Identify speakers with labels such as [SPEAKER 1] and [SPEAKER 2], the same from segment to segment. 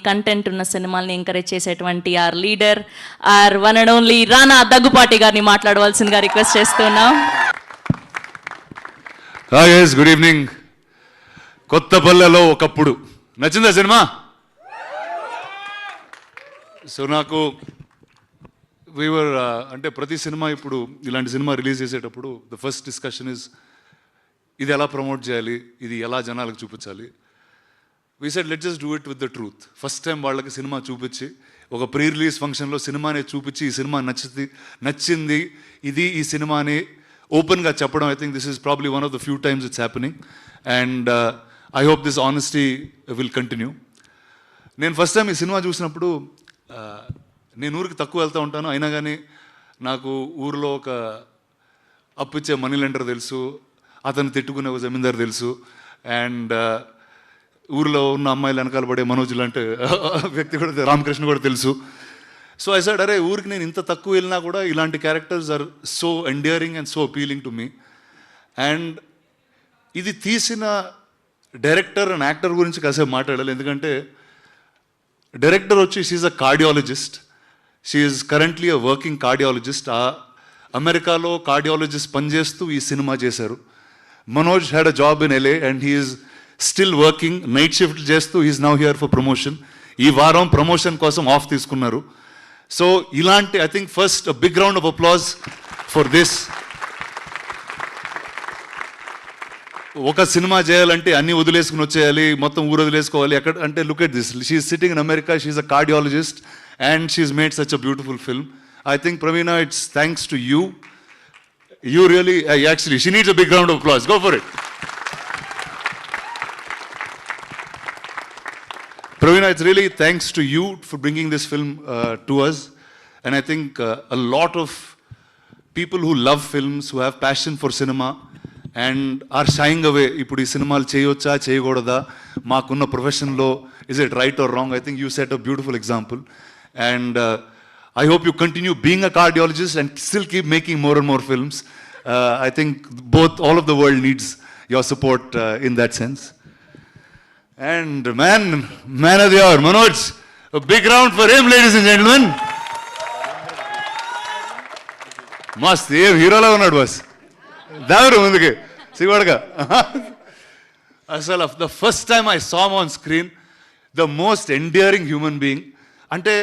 [SPEAKER 1] Content ఉన్న సినిమాల్ని encourage చేసేటువంటి our leader our one and only Rana Daggubati గారిని మాట్లాడవలసిందిగా రిక్వెస్ట్ చేస్తున్నాం.
[SPEAKER 2] Hi guys, good evening. కొత్తపల్లెలో ఒకప్పుడు నచ్చిందా సినిమా? సో నాకు అంటే ప్రతి సినిమా ఇప్పుడు ఇలాంటి సినిమా రిలీజ్ చేసేటప్పుడు ద ఫస్ట్ డిస్కషన్ ఇస్ ఇది ఎలా ప్రమోట్ చేయాలి, ఇది ఎలా జనాలకు చూపించాలి. We said let just do it with the truth. First time వాళ్ళకి సినిమా చూపించి ఒక ప్రీ రిలీజ్ ఫంక్షన్లో సినిమానే చూపించి ఈ సినిమా నచ్చింది ఇది ఈ సినిమాని ఓపెన్గా చెప్పడం, I think this is probably one of the few times it's happening and I hope this honesty will continue. నేను ఫస్ట్ టైం ఈ సినిమా చూసినప్పుడు నేను ఊరికి తక్కువ వెళ్తూ ఉంటాను, అయినా కానీ నాకు ఊరిలో ఒక అప్పిచ్చే మనీ లెండర్ తెలుసు, అతను తిట్టుకునే ఒక జమీందారు తెలుసు, అండ్ ఊరిలో ఉన్న అమ్మాయిలు వెనకాల పడే మనోజ్ లాంటి వ్యక్తి కూడా రామకృష్ణ కూడా తెలుసు. సో ఐ సెడ్ అరే ఊరికి నేను ఇంత తక్కువ వెళ్ళినా కూడా ఇలాంటి characters are so endearing and so appealing to me. And ఇది తీసిన డైరెక్టర్ అండ్ యాక్టర్ గురించి కాసేపు మాట్లాడాలి, ఎందుకంటే డైరెక్టర్ వచ్చి she's a cardiologist. She's currently a working cardiologist. అమెరికాలో కార్డియాలజిస్ట్ పనిచేస్తూ ఈ సినిమా చేశారు. Manoj had a job in LA and he's still working night shift చేస్తూ he's now here for promotion. ఈ వారం ప్రమోషన్ కోసం ఆఫ్ తీసుకున్నారు. సో ఇలాంటి I think first big round of applause for this. ఒక సినిమా చేయాలంటే అన్ని వదిలేసుకుని వచ్చేయాలి, మొత్తం ఊరు వదిలేసుకోవాలి ఎక్కడ అంటే look at this, she's sitting in America, she's a cardiologist and she's made such a beautiful film. I think Praveena, it's thanks to you. You really actually she needs a big round of applause. Go for it. Praveena, it's really thanks to you for bringing this film to us, and I think a lot of people who love films, who have passion for cinema and are shying away. ఇప్పుడు ఈ సినిమాలు చేయొచ్చా చేయకూడదా, మాకున్న ప్రొఫెషన్లో is it right or wrong? I think you set a beautiful example and I hope you continue being a cardiologist and still keep making more and more films. I think all of the world needs your support in that sense. And man of the hour, Manoj, a big round for him, ladies and gentlemen. Mast, ఏం హీరోలా ఉన్నాడు boss, దావరు ముందుకి సిగోడగా. అసలు the first time I saw him on screen, the most endearing human being. అంటే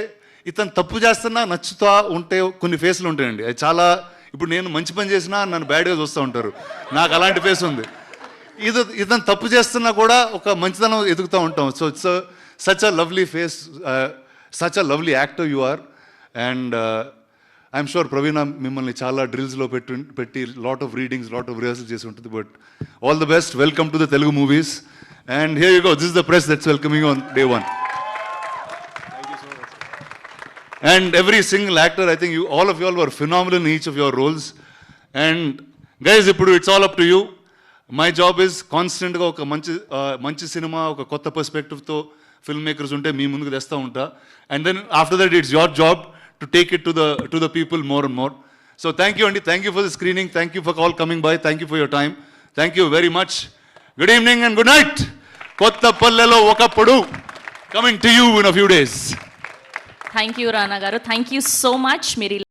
[SPEAKER 2] ఇతను తప్పు చేస్తున్నా నచ్చుతా ఉంటే కొన్ని ఫేస్లు ఉంటాయండి, అది చాలా. ఇప్పుడు నేను మంచి పని చేసినా నన్ను బ్యాడ్గా చూస్తూ ఉంటారు, నాకు అలాంటి ఫేస్ ఉంది. ఇతను తప్పు చేస్తున్నా కూడా ఒక మంచితనం ఎదుగుతూ ఉంటాం. So it's such a lovely face, such a lovely actor you are. And I'm sure Praveena మిమ్మల్ని చాలా డ్రిల్స్లో పెట్టి lot of readings, lot of rehearsal చేసి ఉంటుంది. But all the best, welcome to the Telugu movies. And here you go, this is the press that's welcoming on day one. And every single actor, I think all of you all were phenomenal in each of your roles. And guys, it's all up to you. My job is constant ga oka manchi cinema, oka kotta perspective tho filmmakers unte mee munduku testa unta. And then after that it's your job to take it to the people more and more. So thank you Andy, thank you for the screening, thank you for all coming by, thank you for your time, thank you very much. Good evening and good night. Kottapallelo okappudu coming to you in a few days.
[SPEAKER 1] Thank you రానా గారు, thank you so much. మీరు